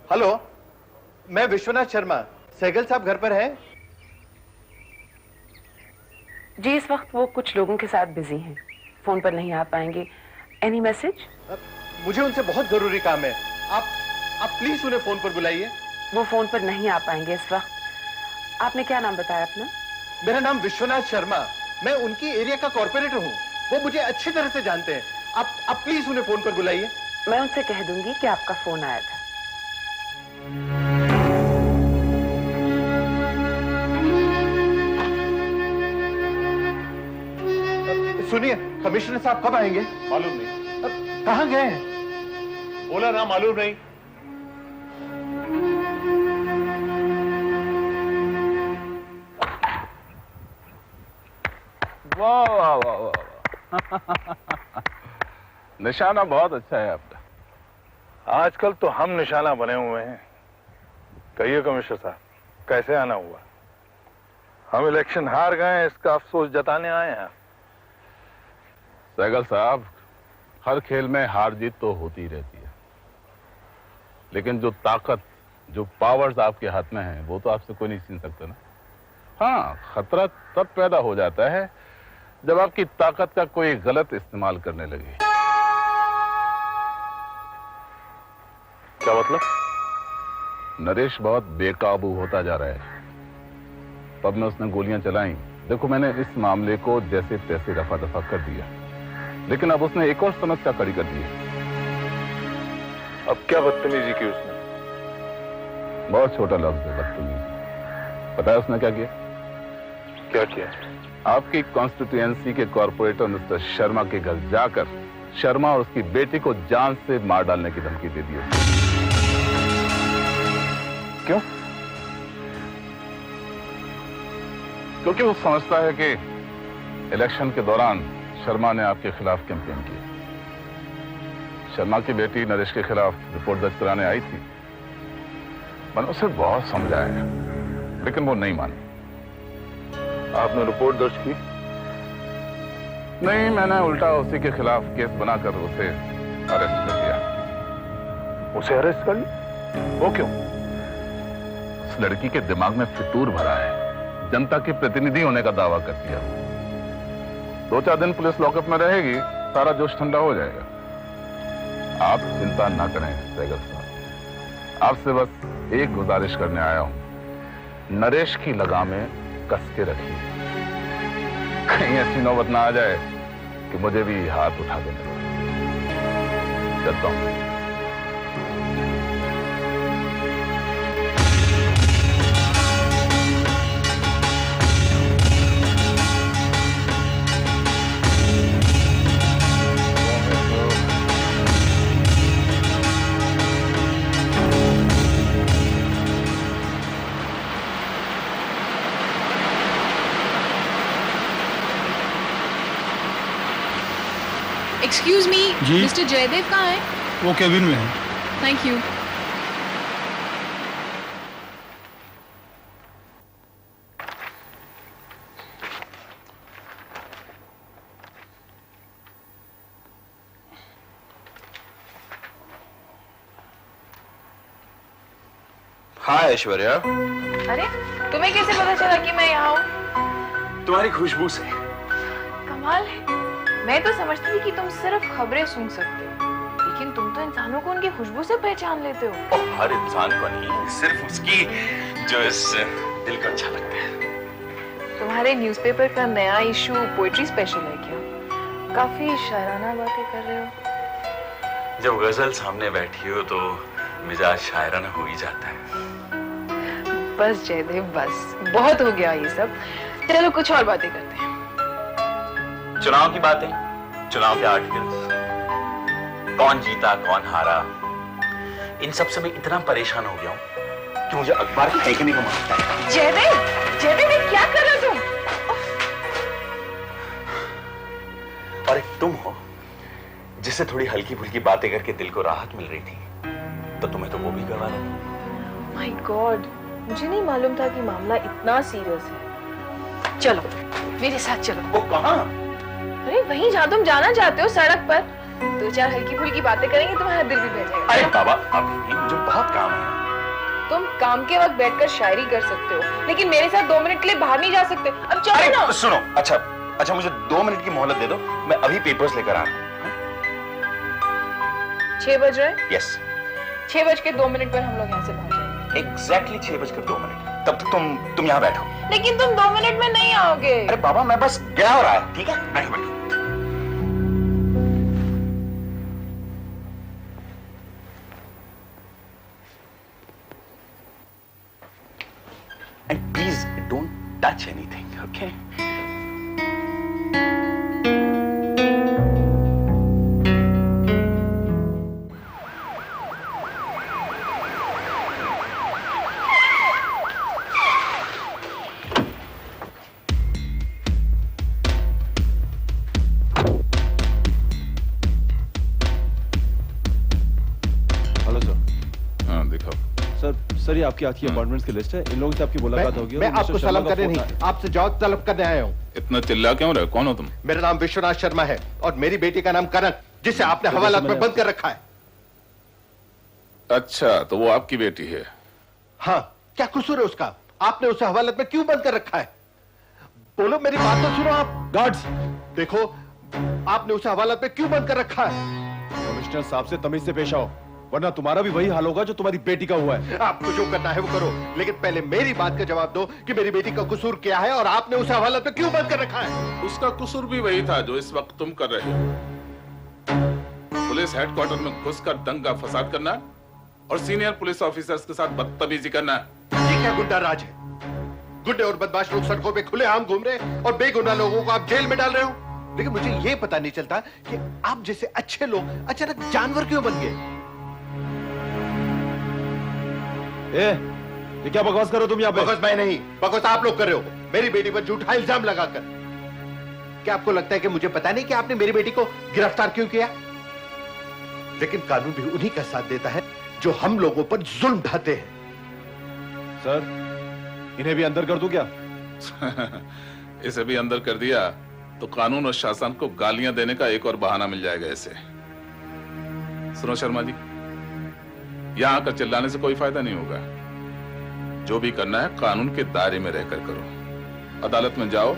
Hello, मैं विश्वनाथ शर्मा। सहगल साहब घर पर हैं? जी इस वक्त वो कुछ लोगों के साथ बिजी हैं, फोन पर नहीं आ पाएंगे। Any message? मुझे उनसे बहुत जरूरी काम है। आप प्लीज उन्हें फोन पर बुलाइए। वो फोन पर नहीं आ पाएंगे इस वक्त। आपने क्या नाम बताया अपना? मेरा नाम विश्वनाथ शर्मा। मैं उनकी एरिया का कॉर्पोरेटर हूँ। वो मुझे अच्छी तरह से जानते हैं। आप प्लीज उन्हें फोन पर बुलाइए। मैं उनसे कह दूंगी कि आपका फोन आया था। सुनिए, कमिश्नर साहब कब आएंगे? मालूम नहीं। कहाँ गए हैं? बोला ना, मालूम नहीं। वाह वाह वाह वाह निशाना बहुत अच्छा है आपका। आजकल तो हम निशाना बने हुए हैं। कहिए कमिश्नर साहब, कैसे आना हुआ? हम इलेक्शन हार गए, इसका अफसोस जताने आए हैं। सहगल साहब, हर खेल में हार जीत तो होती ही रहती है, लेकिन जो ताकत, जो पावर्स आपके हाथ में है, वो तो आपसे कोई नहीं छीन सकता ना। हाँ, खतरा तब पैदा हो जाता है जब आपकी ताकत का कोई गलत इस्तेमाल करने लगे। क्या मतलब? नरेश बहुत बेकाबू होता जा रहा है। तब में उसने गोलियां चलाई। देखो, मैंने इस मामले को जैसे तैसे रफा दफा कर दिया, लेकिन अब उसने एक और समस्या खड़ी कर दी है। अब क्या बदतमीजी की उसने? बहुत छोटा लफ्ज है बदतमीजी। पता है उसने क्या किया? क्या किया? आपकी कॉन्स्टिट्यूएंसी के कॉर्पोरेटर मिस्टर शर्मा के घर जाकर शर्मा और उसकी बेटी को जान से मार डालने की धमकी दे दी। क्यों? क्योंकि वो समझता है कि इलेक्शन के दौरान शर्मा ने आपके खिलाफ कैंपेन किया। शर्मा की बेटी नरेश के खिलाफ रिपोर्ट दर्ज कराने आई थी। मैंने उसे बहुत समझाया, लेकिन वो नहीं मानी। आपने रिपोर्ट दर्ज की? नहीं, मैंने उल्टा उसी के खिलाफ केस बनाकर उसे अरेस्ट कर लिया। उसे अरेस्ट कर लिया? वो क्यों? उस लड़की के दिमाग में फितूर भरा है। जनता के प्रतिनिधि होने का दावा करती है। 2-4 दिन पुलिस लॉकअप में रहेगी, सारा जोश ठंडा हो जाएगा। आप चिंता ना करें सहगल साहब, आपसे बस एक गुजारिश करने आया हूं। नरेश की लगामें कस के रखिए, कहीं ऐसी नौबत ना आ जाए कि मुझे भी हाथ उठा देने पड़े। चलता हूं। एक्सक्यूज मी, मिस्टर जयदेव कहाँ है? वो केबिन में है। Thank you. हाय ऐश्वर्या। अरे तुम्हें कैसे पता चला कि मैं यहाँ हूँ? तुम्हारी खुशबू से। कमाल है। मैं तो समझती थी कि तुम सिर्फ खबरें सुन सकते हो, लेकिन तुम तो इंसानों को उनकी खुशबू से पहचान लेते हो। हर इंसान को नहीं, सिर्फ उसकी जो इस दिल को अच्छा लगता है। तुम्हारे न्यूज़पेपर का नया इशू पोएट्री स्पेशल है क्या? काफी शायराना बातें कर रहे हो। जब गजल सामने बैठी हो तो मिजाज शायराना हो ही जाता है। बस जयदेव बस, बहुत हो गया ये सब। चलो कुछ और बातें करते हैं। चुनाव की बातें, चुनाव के आर्टिकल्स, कौन जीता कौन हारा, इन सब से मैं इतना परेशान हो गया हूं कि मुझे अखबार फेंकने को मन होता है। जयदेव ये क्या कर रहे हो तुम? और एक तुम हो जिससे थोड़ी हल्की फुल्की बातें करके दिल को राहत मिल रही थी, तो तुम्हें तो वो भी करवा लगा। माय गॉड, मुझे नहीं मालूम था कि मामला इतना सीरियस है। चलो मेरे साथ चलो। वो कहाँ? अरे वहीं जहाँ तुम जाना चाहते हो, सड़क पर। 2-4 हल्की फुल्की बातें करेंगे, तुम्हारा दिल भी बह जाएगा। अरे बाबा, अभी मुझे बहुत काम है। तुम काम के वक्त बैठकर शायरी कर सकते हो, लेकिन मेरे साथ 2 मिनट के लिए बाहर नहीं जा सकते। अब चलो ना। सुनो, अच्छा मुझे 2 मिनट की मोहलत दे दो, मैं अभी पेपर्स लेकर आ रहा हूँ। 6 बज रहे हैं? यस। 6:02 पर हम लोग यहाँ से बाहर जाएंगे। एग्जैक्टली 6:02। तब तक तुम यहाँ बैठो। लेकिन तुम 2 मिनट में नहीं आओगे। अरे बाबा, मैं बस गया और आया, ठीक है? बैठो। And please don't touch anything, okay? Hello sir. हाँ दिखाओ। सर ये आपकी आज की अपॉइंटमेंट्स की लिस्ट है। इन लोगों से आपकी मुलाकात होगी। मैं आपको सलाम करने नहीं, आपसे जवाब तलब करने आया हूँ। इतना चिल्ला क्यों रहे? कौन हो तुम? मेरा नाम विश्वनाथ शर्मा है और मेरी बेटी का नाम करण, जिसे आपने हवालात में बंद कर रखा है। अच्छा, तो वो आपकी बेटी है? हाँ, क्या कसूर है उसका? आपने उसे हवालात में क्यों बंद कर रखा है? बोलो, मेरी बात तो सुनो आप। गार्ड्स, देखो, आपने उसे हवालात में क्यों बंद कर रखा है? कमिश्नर साहब से तमीज से पेश आओ, वरना तुम्हारा भी वही हाल होगा जो तुम्हारी बेटी का हुआ है। आपको जो करना है वो करो, लेकिन पहले मेरी बात का जवाब दो कि मेरी बेटी का कसूर क्या है और आपने उसे हवालात में क्यों बंद कर रखा है? उसका कसूर भी वही था जो इस वक्त तुम कर रहे हो। पुलिस हेडक्वार्टर में घुसकर दंगा फसाद करना और सीनियर पुलिस ऑफिसर्स के साथ बदतमीजी करना। ये क्या गुंडा राज है? गुंडे और बदमाश लोग सड़कों पे खुलेआम घूम रहे हैं और बेगुनाह लोगों को आप जेल में डाल रहे हो। लेकिन मुझे ये पता नहीं चलता कि आप जैसे अच्छे लोग अचानक जानवर क्यों बन गए? ये क्या बकवास कर रहे हो तुम यहाँ पे? बकवास मैं नहीं, बकवास आप लोग कर रहे हो, मेरी बेटी पर झूठा इल्जाम लगाकर। क्या आपको लगता है कि मुझे पता नहीं कि आपने मेरी बेटी को गिरफ्तार क्यों किया? लेकिन कानून भी उन्हीं का साथ देता है जो हम लोगों पर जुल्म ढाते हैं। सर, इन्हें भी अंदर कर दूं क्या? इसे भी अंदर कर दिया तो कानून और शासन को गालियां देने का एक और बहाना मिल जाएगा इसे। सुनो शर्मा जी, यहां आकर चिल्लाने से कोई फायदा नहीं होगा। जो भी करना है कानून के दायरे में रहकर करो। अदालत में जाओ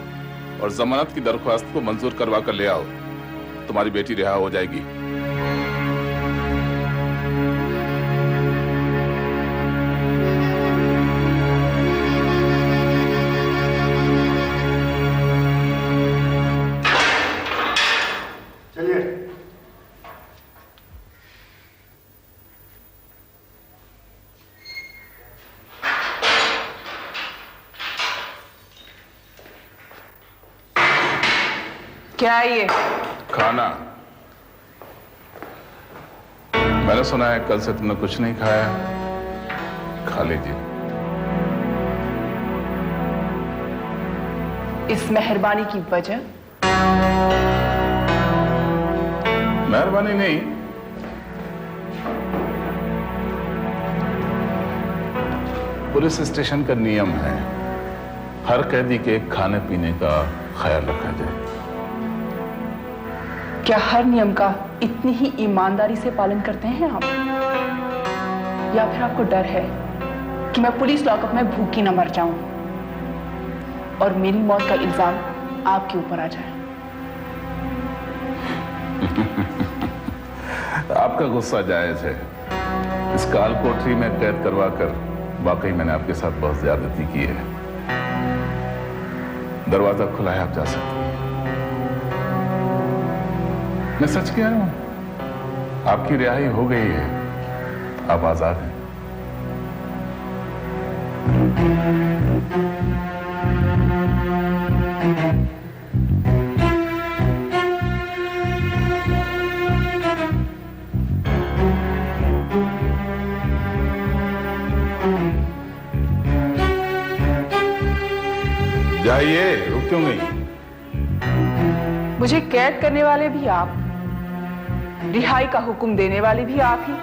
और जमानत की दरख्वास्त को मंजूर करवा कर ले आओ। तुम्हारी बेटी रिहा हो जाएगी। क्या है ये? खाना। मैंने सुना है कल से तुमने कुछ नहीं खाया, खा लीजिए। इस मेहरबानी की वजह? मेहरबानी नहीं, पुलिस स्टेशन का नियम है हर कैदी के खाने पीने का ख्याल रखा जाए। क्या हर नियम का इतनी ही ईमानदारी से पालन करते हैं आप? या फिर आपको डर है कि मैं पुलिस लॉकअप में भूखी न मर जाऊं और मेरी मौत का इल्जाम आपके ऊपर आ जाए? आपका गुस्सा जायज है। इस काल कोठरी में कैद करवा कर वाकई मैंने आपके साथ बहुत ज्यादती की है। दरवाजा खुला है, आप जा सकते हैं। मैं सच कह रहा हूं, आपकी रिहाई हो गई है, आप आजाद हैं। जाइए, रुक क्यों गई? मुझे कैद करने वाले भी आप, रिहाई का हुक्म देने वाले भी आप ही,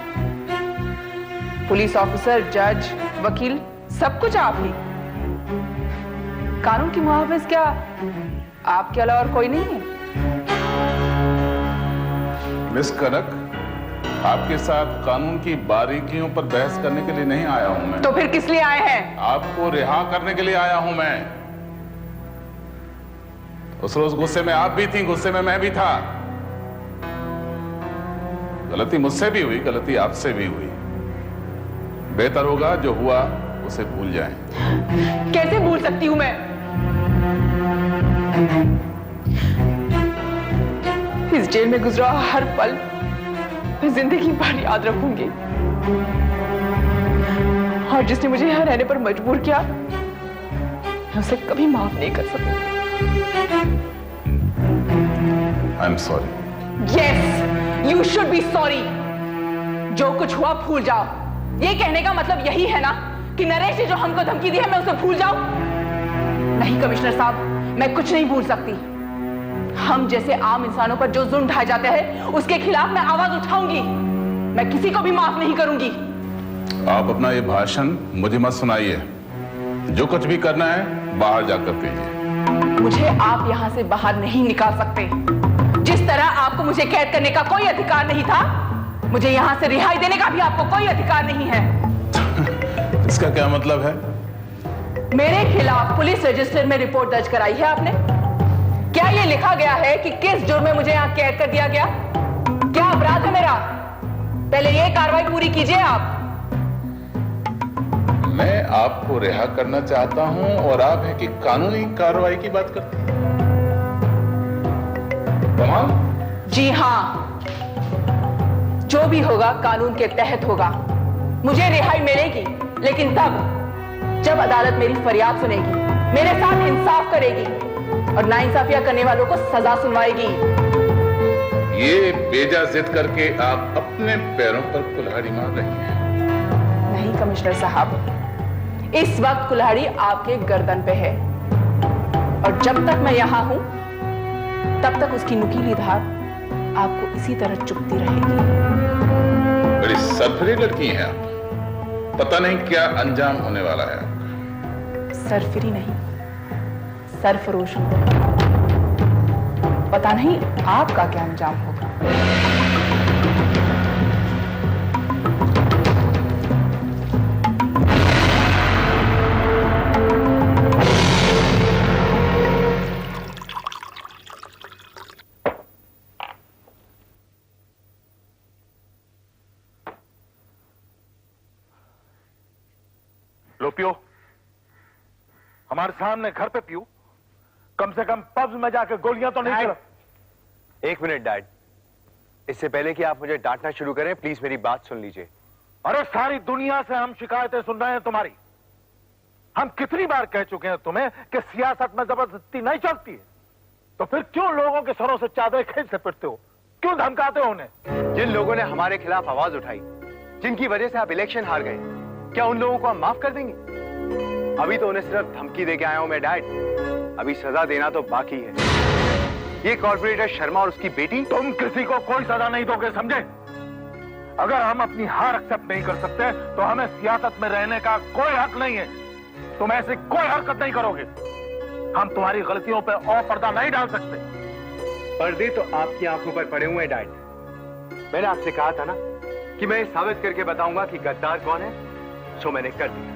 पुलिस ऑफिसर, जज, वकील, सब कुछ आप ही। कानून की मुहाफिज क्या आपके अलावा और कोई नहीं है? मिस कनक, आपके साथ कानून की बारीकियों पर बहस करने के लिए नहीं आया हूं मैं। तो फिर किस लिए आए हैं? आपको रिहा करने के लिए आया हूं मैं। उस रोज गुस्से में आप भी थी, गुस्से में मैं भी था। गलती मुझसे भी हुई, गलती आपसे भी हुई। बेहतर होगा जो हुआ उसे भूल जाएं। कैसे भूल सकती हूं मैं? इस जेल में गुजरा हर पल मैं जिंदगी भर याद रखूंगी। और जिसने मुझे यहां रहने पर मजबूर किया, मैं उसे कभी माफ नहीं कर सकती। I am sorry. Yes, you should be sorry. जो कुछ हुआ भूल जाओ। ये कहने का मतलब यही है ना कि नरेश ने जो हमको धमकी दी है मैं उसे भूल जाऊं? नहीं कमिश्नर साहब, मैं कुछ नहीं भूल सकती। हम जैसे आम इंसानों पर जो जुल्म ढाए जाते हैं उसके खिलाफ मैं आवाज उठाऊंगी। मैं किसी को भी माफ नहीं करूंगी। आप अपना ये भाषण मुझे मत सुनाइए। जो कुछ भी करना है बाहर जाकर कीजिए। मुझे आप यहां से बाहर नहीं निकाल सकते। जिस तरह आपको मुझे कैद करने का कोई अधिकार नहीं था, मुझे यहां से रिहाई देने का भी आपको कोई अधिकार नहीं है। इसका क्या मतलब है? मेरे खिलाफ पुलिस रजिस्टर में रिपोर्ट दर्ज कराई है आपने? क्या यह लिखा गया है कि किस जुर्म में मुझे यहां कैद कर दिया गया? क्या अपराध है मेरा? पहले यह कार्रवाई पूरी कीजिए आप। मैं आपको रिहा करना चाहता हूं और आप है कि कानूनी कार्रवाई की बात करते हैं। कमाल? जी हां, जो भी होगा कानून के तहत होगा। मुझे रिहाई मिलेगी, लेकिन तब जब अदालत मेरी फरियाद सुनेगी, मेरे साथ इंसाफ करेगी और नाइंसाफियां करने वालों को सजा सुनवाएगी। ये बेजा जिद करके आप अपने पैरों पर कुल्हाड़ी मार रही हैं। नहीं कमिश्नर साहब, इस वक्त कुल्हाड़ी आपके गर्दन पे है और जब तक मैं यहां हूं तब तक उसकी नुकीली धार आपको इसी तरह चुभती रहेगी। बड़ी सरफरी लड़की हैं आप। पता नहीं क्या अंजाम होने वाला है आपका। सरफरी नहीं, सरफरोश हूं। पता नहीं आपका क्या अंजाम होगा। लो पियो, हमारे सामने घर पे पियो। कम से कम पब्स में जाके गोलियां तो नहीं चला। एक मिनट डैड, इससे पहले कि आप मुझे डांटना शुरू करें प्लीज मेरी बात सुन लीजिए। अरे सारी दुनिया से हम शिकायतें सुन रहे हैं तुम्हारी। हम कितनी बार कह चुके हैं तुम्हें कि सियासत में जबरदस्ती नहीं चलती है, तो फिर क्यों लोगों के सरों से चादर खींच से पिटते हो? क्यों धमकाते हो उन्हें? जिन लोगों ने हमारे खिलाफ आवाज उठाई, जिनकी वजह से आप इलेक्शन हार गए, क्या उन लोगों को हम माफ कर देंगे? अभी तो उन्हें सिर्फ धमकी देके आया हूं मैं डैड, अभी सजा देना तो बाकी है। ये कॉर्पोरेटर शर्मा और उसकी बेटी। तुम किसी को कोई सजा नहीं दोगे, समझे? अगर हम अपनी हार एक्सेप्ट नहीं कर सकते तो हमें सियासत में रहने का कोई हक नहीं है। तुम ऐसी कोई हरकत नहीं करोगे। हम तुम्हारी गलतियों पे और पर्दा नहीं डाल सकते। पर्दे तो आपकी आंखों पर पड़े हुए हैं डैड। मैंने आपसे कहा था ना कि मैं साबित करके बताऊंगा कि गद्दार कौन है, सो मैंने कर दिया।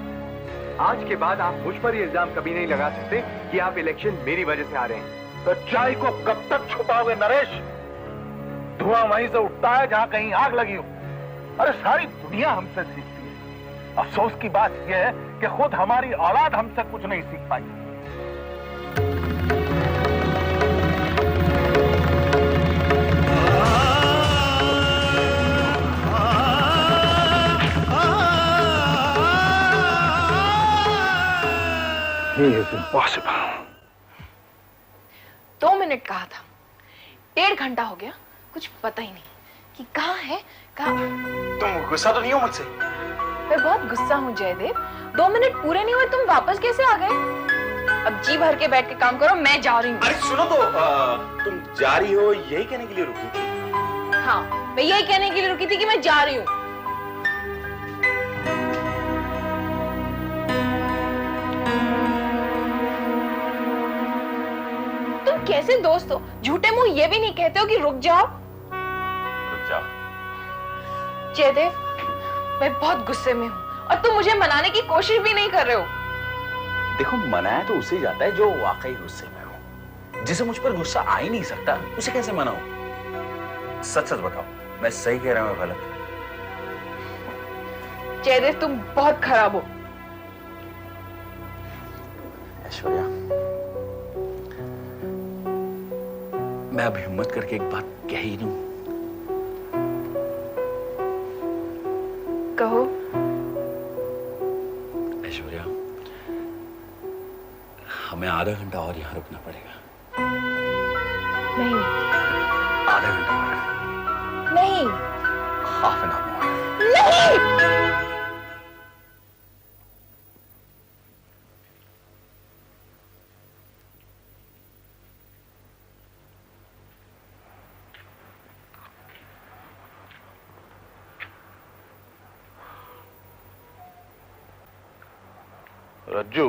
आज के बाद आप मुझ पर ये इल्जाम कभी नहीं लगा सकते कि आप इलेक्शन मेरी वजह से आ रहे हैं। सच्चाई को कब तक छुपाओगे नरेश? धुआं वहीं से उठता है जहां कहीं आग लगी हो। अरे सारी दुनिया हमसे सीखती है। अफसोस की बात यह है कि खुद हमारी औलाद हमसे कुछ नहीं सीख पाई। It is impossible. 2 मिनट कहा था, 1.5 घंटा हो गया, कुछ पता ही नहीं कि कहाँ है कहाँ। तुम गुस्सा तो नहीं हो मुझसे? मैं बहुत गुस्सा हूँ जयदेव। 2 मिनट पूरे नहीं हुए, तुम वापस कैसे आ गए? अब जी भर के बैठ के काम करो, मैं जा रही हूँ। अरे सुनो तो, तुम जा रही हो यही कहने के लिए रुकी थी? हाँ, मैं यही कहने के लिए रुकी थी कि मैं जा रही हूँ। तुम कैसे दोस्त हो? झूठे मुंह ये भी नहीं कहते हो कि रुक जाओ। रुक जाओ। जयदेव, मैं बहुत गुस्से में हूँ और तुम मुझे मनाने की कोशिश भी नहीं कर रहे हो। देखो, मनाया तो उसे जाता है जो वाकई गुस्से में हो। जिसे मुझ पर गुस्सा आ ही नहीं सकता, उसे कैसे मनाऊं? सच सच बताओ, मैं सही कह रहा हूं या गलत? जयदेव, तुम बहुत खराब हो। ऐश्वर्या, मैं अब हिम्मत करके एक बात कह ही दूं। कहो। ऐश्वर्या, हमें आधा घंटा और यहां रुकना पड़ेगा। नहीं। आधा घंटा और। नहीं। Half an hour. नहीं। रज्जू,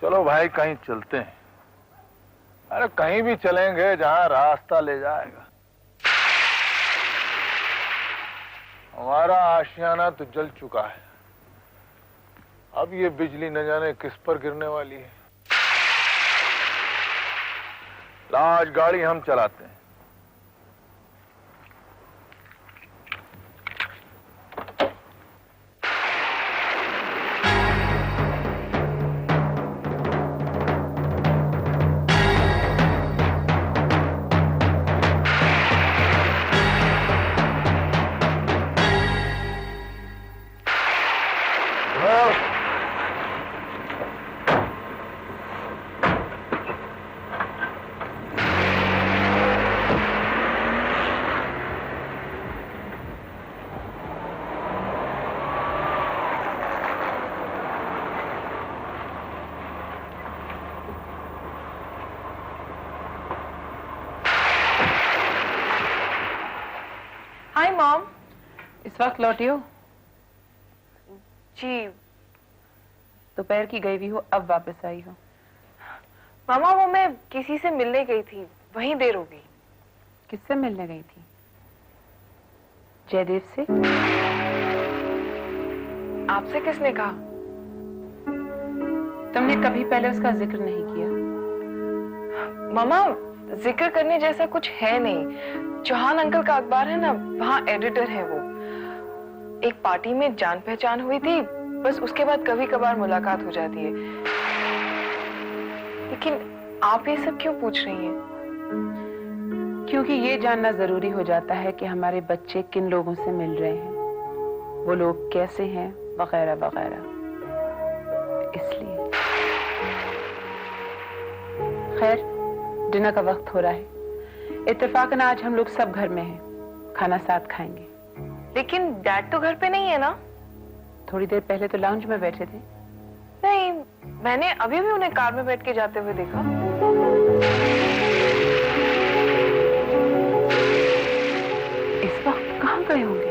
चलो भाई कहीं चलते हैं। अरे कहीं भी चलेंगे जहां रास्ता ले जाएगा। हमारा आशियाना तो जल चुका है, अब ये बिजली न जाने किस पर गिरने वाली है। आज गाड़ी हम चलाते हैं। Hi mom. इस वक्त लौटी हो? जी दोपहर की गई हुई हो, अब वापस आई हो? मामा, वो मैं किसी से मिलने गई थी, वहीं देर हो गई। किससे मिलने गई थी? जयदेव से? आपसे किसने कहा? तुमने कभी पहले उसका जिक्र नहीं किया। मामा, जिक्र करने जैसा कुछ है नहीं। चौहान अंकल का अखबार है ना, वहाँ एडिटर है वो। एक पार्टी में जान पहचान हुई थी, बस उसके बाद कभी कभार मुलाकात हो जाती है। लेकिन आप ये सब क्यों पूछ रही हैं? क्योंकि ये जानना जरूरी हो जाता है कि हमारे बच्चे किन लोगों से मिल रहे हैं, वो लोग कैसे हैं, वगैरह वगैरह, इसलिए। खैर, डिनर का वक्त हो रहा है। इत्तेफाकन आज हम लोग सब घर में हैं, खाना साथ खाएंगे। लेकिन डैड तो घर पे नहीं है ना? थोड़ी देर पहले तो लाउंज में बैठे थे। नहीं, मैंने अभी भी उन्हें कार में बैठ के जाते हुए देखा। इस वक्त कहाँ गए होंगे?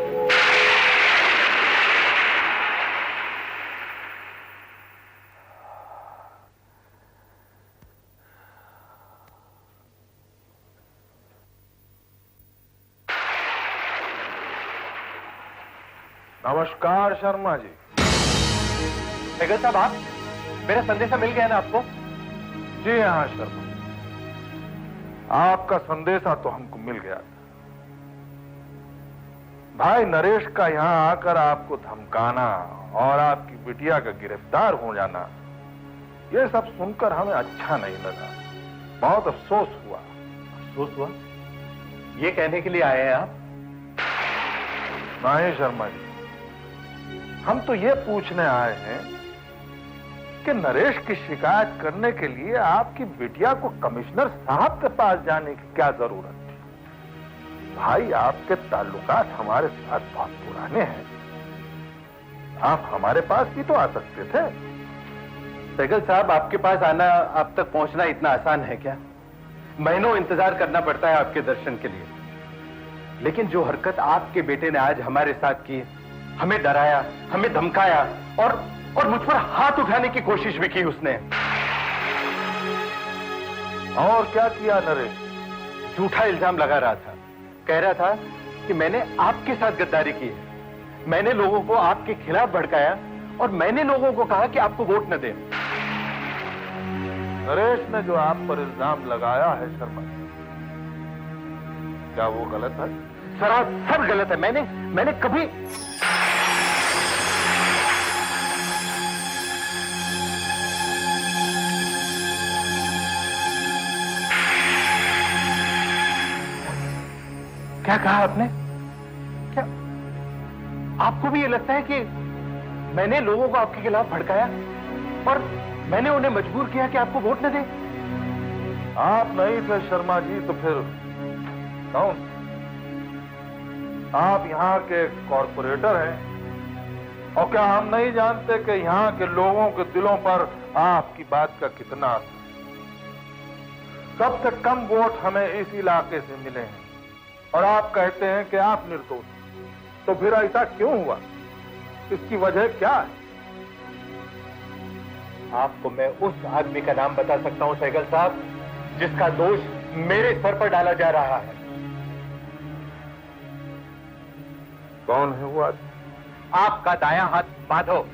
नमस्कार शर्मा जी। सहगल साहब, आप, मेरा संदेशा मिल गया ना आपको? जी हाँ शर्मा, आपका संदेशा तो हमको मिल गया था। भाई नरेश का यहाँ आकर आपको धमकाना और आपकी बिटिया का गिरफ्तार हो जाना, ये सब सुनकर हमें अच्छा नहीं लगा, बहुत अफसोस हुआ। अफसोस हुआ? ये कहने के लिए आए हैं आप? नहीं शर्मा जी, हम तो ये पूछने आए हैं कि नरेश की शिकायत करने के लिए आपकी बिटिया को कमिश्नर साहब के पास जाने की क्या जरूरत थी? भाई, आपके ताल्लुकात हमारे साथ बहुत पुराने हैं, आप हमारे पास भी तो आ सकते थे। सहगल साहब, आपके पास आना, आप तक पहुंचना इतना आसान है क्या? महीनों इंतजार करना पड़ता है आपके दर्शन के लिए। लेकिन जो हरकत आपके बेटे ने आज हमारे साथ की, हमें डराया, हमें धमकाया और मुझ पर हाथ उठाने की कोशिश भी की उसने। और क्या किया नरेश? झूठा इल्जाम लगा रहा था, कह रहा था कि मैंने आपके साथ गद्दारी की है। मैंने लोगों को आपके खिलाफ भड़काया और मैंने लोगों को कहा कि आपको वोट न दें। नरेश ने जो आप पर इल्जाम लगाया है शर्मा, क्या वो गलत है? सरासर गलत है। मैंने कभी क्या कहा आपने? क्या आपको भी ये लगता है कि मैंने लोगों को आपके खिलाफ भड़काया और मैंने उन्हें मजबूर किया कि आपको वोट न दें? आप नहीं थे शर्मा जी तो फिर कौन? आप यहाँ के कॉर्पोरेटर हैं और क्या हम नहीं जानते कि यहाँ के लोगों के दिलों पर आपकी बात का कितना असर? सबसे कम वोट हमें इस इलाके से मिले हैं और आप कहते हैं कि आप निर्दोष। तो फिर ऐसा क्यों हुआ? इसकी वजह क्या है? आपको मैं उस आदमी का नाम बता सकता हूं सहगल साहब, जिसका दोष मेरे सर पर डाला जा रहा है। कौन है वो आदमी? आपका दायां हाथ माधव।